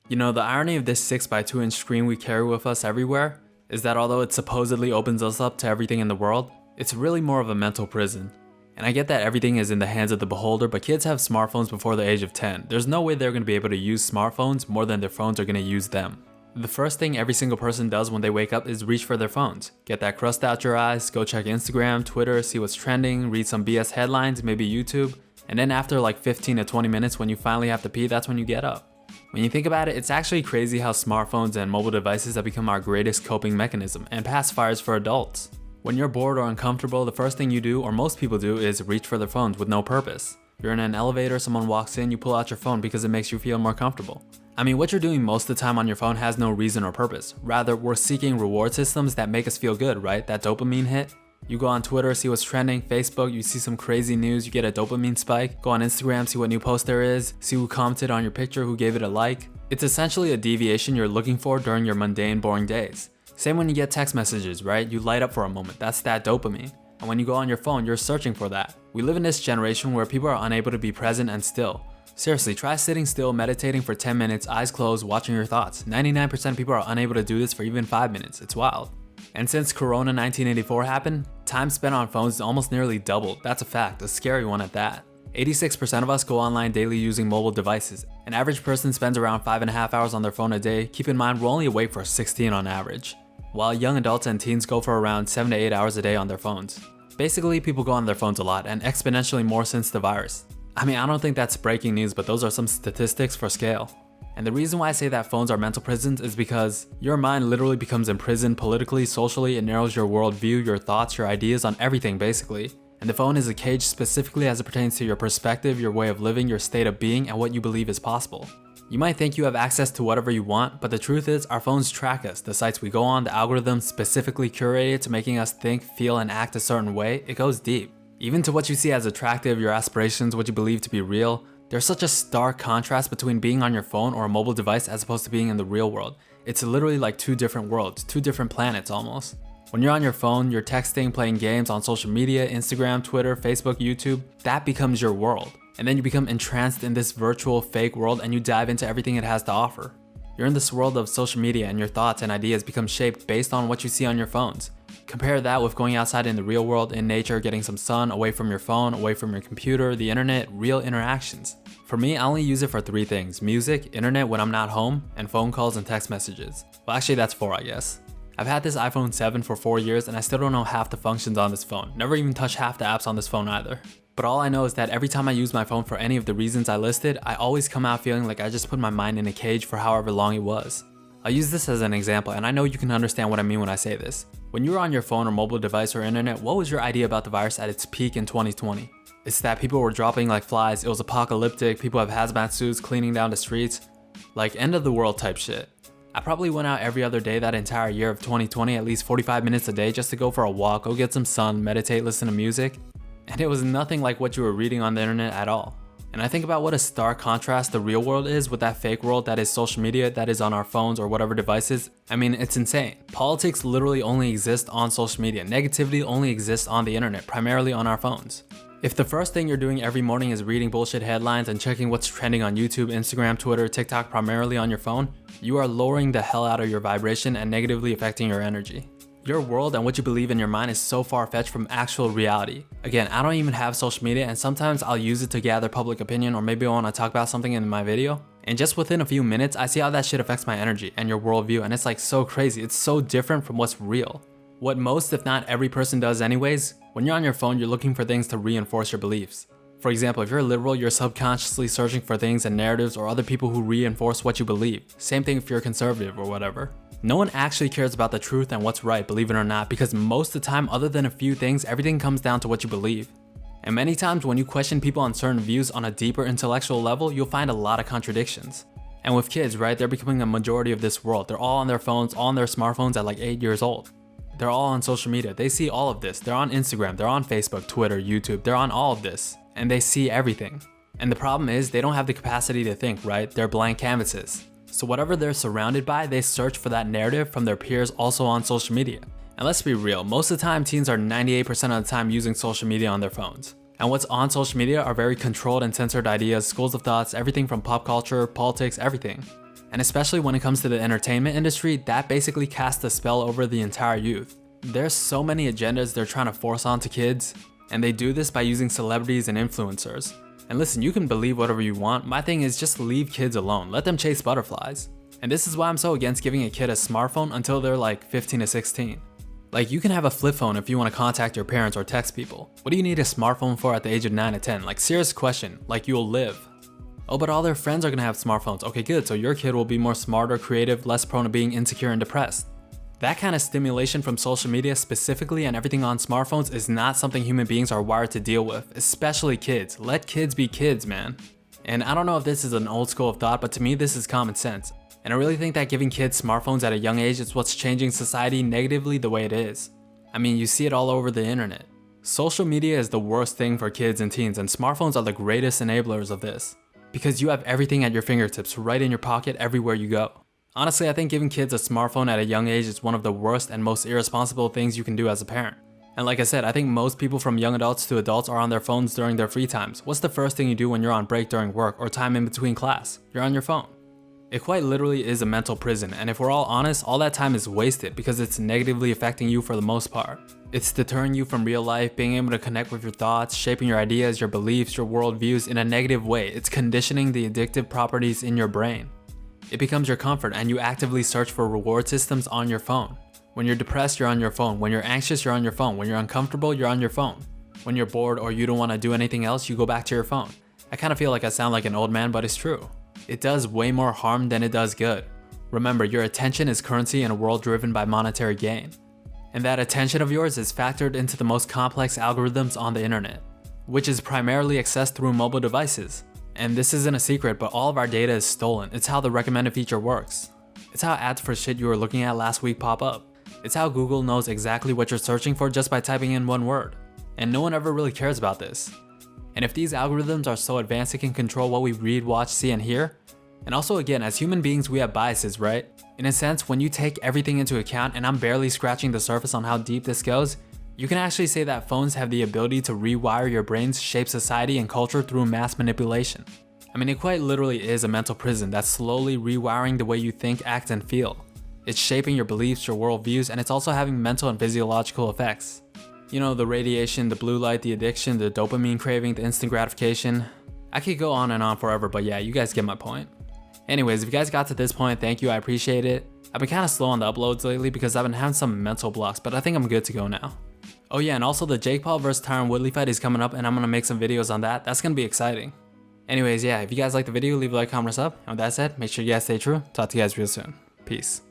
You know, the irony of this 6x2-inch screen we carry with us everywhere is that although it supposedly opens us up to everything in the world, it's really more of a mental prison. And I get that everything is in the hands of the beholder, but kids have smartphones before the age of 10. There's no way they're going to be able to use smartphones more than their phones are going to use them. The first thing every single person does when they wake up is reach for their phones. Get that crust out your eyes, go check Instagram, Twitter, see what's trending, read some BS headlines, maybe YouTube, and then after like 15 to 20 minutes when you finally have to pee, that's when you get up. When you think about it, it's actually crazy how smartphones and mobile devices have become our greatest coping mechanism and pacifiers for adults. When you're bored or uncomfortable, the first thing you do, or most people do, is reach for their phones with no purpose. You're in an elevator, someone walks in, you pull out your phone because it makes you feel more comfortable. I mean, what you're doing most of the time on your phone has no reason or purpose. Rather, we're seeking reward systems that make us feel good, right? That dopamine hit. You go on Twitter, see what's trending, Facebook, you see some crazy news, you get a dopamine spike. Go on Instagram, see what new post there is, see who commented on your picture, who gave it a like. It's essentially a deviation you're looking for during your mundane, boring days. Same when you get text messages, right? You light up for a moment, that's that dopamine. And when you go on your phone, you're searching for that. We live in this generation where people are unable to be present and still. Seriously, try sitting still, meditating for 10 minutes, eyes closed, watching your thoughts. 99% of people are unable to do this for even 5 minutes, it's wild. And since Corona 1984 happened, time spent on phones is almost nearly doubled. That's a fact, a scary one at that. 86% of us go online daily using mobile devices. An average person spends around 5.5 hours on their phone a day. Keep in mind, we're only awake for 16 on average, while young adults and teens go for around 7 to 8 hours a day on their phones. Basically, people go on their phones a lot, and exponentially more since the virus. I mean, I don't think that's breaking news, but those are some statistics for scale. And the reason why I say that phones are mental prisons is because your mind literally becomes imprisoned politically, socially. It narrows your worldview, your thoughts, your ideas on everything basically. And the phone is a cage specifically as it pertains to your perspective, your way of living, your state of being, and what you believe is possible. You might think you have access to whatever you want, but the truth is our phones track us. The sites we go on, the algorithms specifically curated to making us think, feel, and act a certain way. It goes deep. Even to what you see as attractive, your aspirations, what you believe to be real. There's such a stark contrast between being on your phone or a mobile device as opposed to being in the real world. It's literally like two different worlds, two different planets almost. When you're on your phone, you're texting, playing games on social media, Instagram, Twitter, Facebook, YouTube, that becomes your world. And then you become entranced in this virtual fake world and you dive into everything it has to offer. You're in this world of social media and your thoughts and ideas become shaped based on what you see on your phones. Compare that with going outside in the real world, in nature, getting some sun, away from your phone, away from your computer, the internet, real interactions. For me, I only use it for 3 things: music, internet when I'm not home, and phone calls and text messages. Well, actually that's 4, I guess. I've had this iPhone 7 for 4 years and I still don't know half the functions on this phone. Never even touched half the apps on this phone either. But all I know is that every time I use my phone for any of the reasons I listed, I always come out feeling like I just put my mind in a cage for however long it was. I'll use this as an example, and I know you can understand what I mean when I say this. When you were on your phone or mobile device or internet, what was your idea about the virus at its peak in 2020? It's that people were dropping like flies, it was apocalyptic, people have hazmat suits cleaning down the streets, like end of the world type shit. I probably went out every other day that entire year of 2020, at least 45 minutes a day just to go for a walk, go get some sun, meditate, listen to music. And it was nothing like what you were reading on the internet at all. And I think about what a stark contrast the real world is with that fake world that is social media, that is on our phones or whatever devices. I mean, it's insane. Politics literally only exists on social media. Negativity only exists on the internet, primarily on our phones. If the first thing you're doing every morning is reading bullshit headlines and checking what's trending on YouTube, Instagram, Twitter, TikTok, primarily on your phone, you are lowering the hell out of your vibration and negatively affecting your energy. Your world and what you believe in your mind is so far-fetched from actual reality. Again, I don't even have social media and sometimes I'll use it to gather public opinion or maybe I want to talk about something in my video. And just within a few minutes, I see how that shit affects my energy and your worldview, and it's like so crazy. It's so different from what's real. What most, if not every person does anyways, when you're on your phone, you're looking for things to reinforce your beliefs. For example, if you're liberal, you're subconsciously searching for things and narratives or other people who reinforce what you believe. Same thing if you're conservative or whatever. No one actually cares about the truth and what's right, believe it or not, because most of the time, other than a few things, everything comes down to what you believe. And many times when you question people on certain views on a deeper intellectual level, you'll find a lot of contradictions. And with kids, right, they're becoming a majority of this world. They're all on their phones, all on their smartphones at like 8 years old. They're all on social media. They see all of this. They're on Instagram, they're on Facebook, Twitter, YouTube. They're on all of this, and they see everything. And the problem is they don't have the capacity to think, right? They're blank canvases. So whatever they're surrounded by, they search for that narrative from their peers also on social media. And let's be real, most of the time teens are 98% of the time using social media on their phones. And what's on social media are very controlled and censored ideas, schools of thoughts, everything from pop culture, politics, everything. And especially when it comes to the entertainment industry, that basically casts a spell over the entire youth. There's so many agendas they're trying to force onto kids, and they do this by using celebrities and influencers. And listen, you can believe whatever you want, my thing is just leave kids alone, let them chase butterflies. And this is why I'm so against giving a kid a smartphone until they're like 15 to 16. Like, you can have a flip phone if you want to contact your parents or text people. What do you need a smartphone for at the age of 9 to 10? Like, serious question, like you'll live. Oh, but all their friends are gonna have smartphones. Okay, good, so your kid will be more smarter, creative, less prone to being insecure and depressed. That kind of stimulation from social media specifically and everything on smartphones is not something human beings are wired to deal with, especially kids. Let kids be kids, man. And I don't know if this is an old school of thought, but to me this is common sense. And I really think that giving kids smartphones at a young age is what's changing society negatively the way it is. I mean, you see it all over the internet. Social media is the worst thing for kids and teens, and smartphones are the greatest enablers of this. Because you have everything at your fingertips, right in your pocket, everywhere you go. Honestly, I think giving kids a smartphone at a young age is one of the worst and most irresponsible things you can do as a parent. And like I said, I think most people from young adults to adults are on their phones during their free times. What's the first thing you do when you're on break during work or time in between class? You're on your phone. It quite literally is a mental prison, and if we're all honest, all that time is wasted because it's negatively affecting you for the most part. It's deterring you from real life, being able to connect with your thoughts, shaping your ideas, your beliefs, your worldviews in a negative way. It's conditioning the addictive properties in your brain. It becomes your comfort, and you actively search for reward systems on your phone. When you're depressed, you're on your phone. When you're anxious, you're on your phone. When you're uncomfortable, you're on your phone. When you're bored or you don't want to do anything else, you go back to your phone. I kind of feel like I sound like an old man, but it's true. It does way more harm than it does good. Remember, your attention is currency in a world driven by monetary gain. And that attention of yours is factored into the most complex algorithms on the internet, which is primarily accessed through mobile devices. And this isn't a secret, but all of our data is stolen. It's how the recommended feature works. It's how ads for shit you were looking at last week pop up. It's how Google knows exactly what you're searching for just by typing in one word. And no one ever really cares about this. And if these algorithms are so advanced it can control what we read, watch, see, and hear, and also again, as human beings we have biases, right? In a sense, when you take everything into account, and I'm barely scratching the surface on how deep this goes, you can actually say that phones have the ability to rewire your brains, shape society and culture through mass manipulation. I mean, it quite literally is a mental prison that's slowly rewiring the way you think, act, and feel. It's shaping your beliefs, your worldviews, and it's also having mental and physiological effects. You know, the radiation, the blue light, the addiction, the dopamine craving, the instant gratification. I could go on and on forever, but yeah, you guys get my point. Anyways, if you guys got to this point, thank you, I appreciate it. I've been kind of slow on the uploads lately because I've been having some mental blocks, but I think I'm good to go now. Oh yeah, and also the Jake Paul vs Tyron Woodley fight is coming up, and I'm gonna make some videos on that. That's gonna be exciting. Anyways, yeah, if you guys like the video, leave a like, comment, or sub. And with that said, make sure you guys stay true. Talk to you guys real soon. Peace.